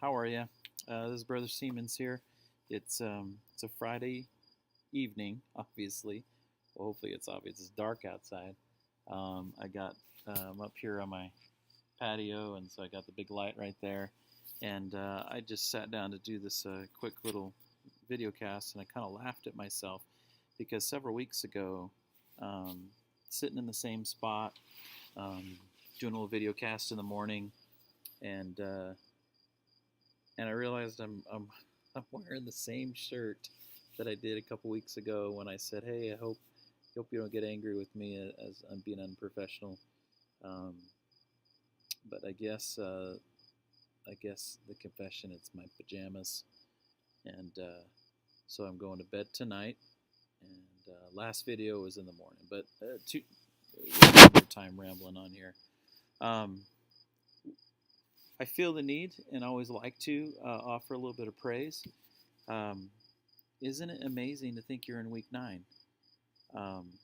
How are you? This is Brother Siemens here. It's a Friday evening, obviously. Well, hopefully it's obvious. It's dark outside. I got up here on my patio, and so I got the big light right there. And I just sat down to do this quick little video cast, and I kind of laughed at myself because several weeks ago, um, sitting in the same spot, um, doing a little video cast in the morning, and I realized I'm wearing the same shirt that I did a couple weeks ago when I said, "Hey, I hope you don't get angry with me as I'm being unprofessional." Um, but I guess the confession, it's my pajamas, and so I'm going to bed tonight. And last video was in the morning, but too time rambling on here. Um, I feel the need and always like to offer a little bit of praise. Um, isn't it amazing to think you're in week 9? Um,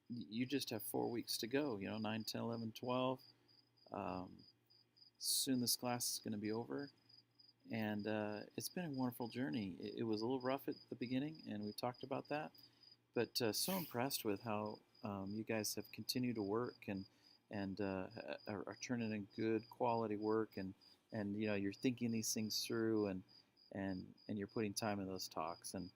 you just have 4 weeks to go, 9, 10, 11, 12. Um, soon this class is going to be over. And it's been a wonderful journey. It was a little rough at the beginning, and we talked about that. But so impressed with how you guys have continued to work and are turning in good quality work, and you're thinking these things through, and you're putting time in those talks and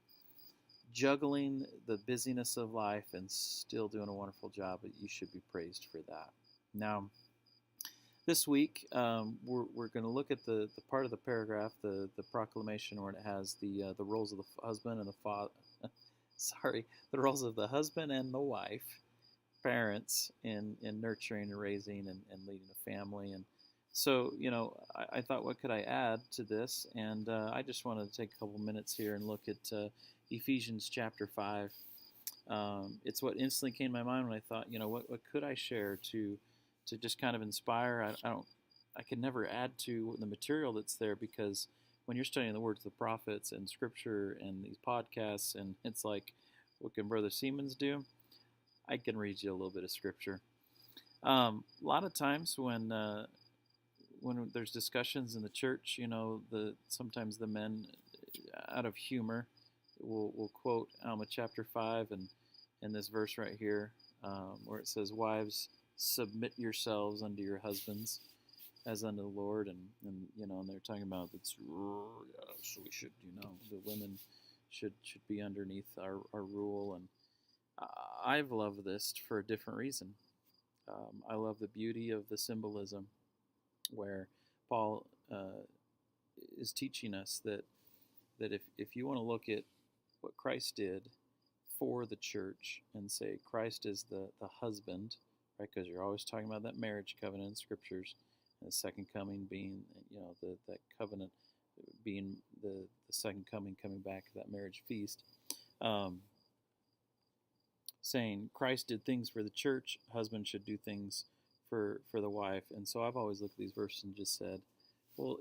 juggling the busyness of life and still doing a wonderful job. But you should be praised for that. Now, this week, we're going to look at the part of the paragraph, the proclamation, where it has the roles of the husband and the father. Sorry, the roles of the husband and the wife, parents in nurturing and raising and leading a family. And so, I thought, what could I add to this? And I just wanted to take a couple minutes here and look at Ephesians chapter 5. It's what instantly came to my mind when I thought, what could I share to just kind of inspire. I can never add to the material that's there, because when you're studying the words of the prophets and scripture and these podcasts, and it's like, what can Brother Siemens do? I can read you a little bit of scripture. A lot of times when there's discussions in the church, sometimes the men, out of humor, will quote Alma chapter 5 and this verse right here, where it says, "Wives, submit yourselves unto your husbands as unto the Lord," and they're talking about so we should, the women should be underneath our rule. And I've loved this for a different reason. I love the beauty of the symbolism where Paul is teaching us that if you want to look at what Christ did for the church and say Christ is the husband, right? Because you're always talking about that marriage covenant in scriptures, and the second coming being, that covenant being the second coming back to that marriage feast. Saying Christ did things for the church, husband should do things for the wife. And so I've always looked at these verses and just said, well,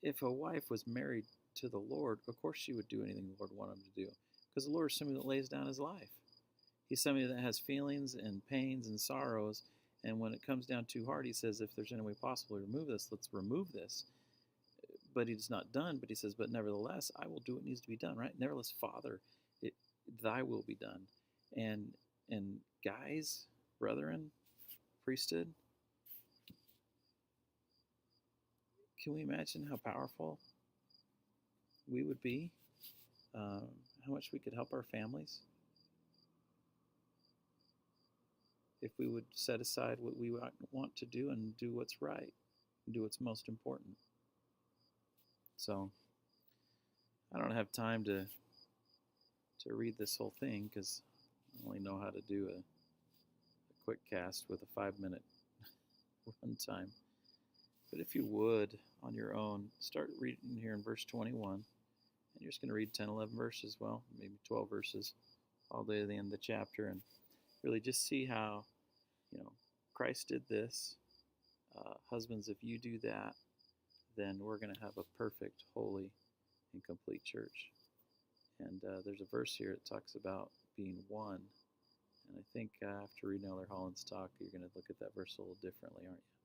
if a wife was married to the Lord, of course she would do anything the Lord wanted him to do, because the Lord is somebody that lays down his life. He's somebody that has feelings and pains and sorrows, and when it comes down too hard, he says, if there's any way possible to remove this, let's remove this. But he's not done, but he says, but nevertheless, I will do what needs to be done, right? Nevertheless, Father, thy will be done. And guys, brethren, priesthood, can we imagine how powerful we would be? How much we could help our families if we would set aside what we want to do and do what's right, and do what's most important. So I don't have time to read this whole thing, because I only know how to do a quick cast with a 5-minute runtime. But if you would, on your own, start reading here in verse 21, and you're just going to read 10, 11 verses, well, maybe 12 verses, all the way to the end of the chapter, and really just see how, Christ did this. Husbands, if you do that, then we're going to have a perfect, holy, and complete church. And there's a verse here that talks about being one. And I think after reading Elder Holland's talk, you're going to look at that verse a little differently, aren't you?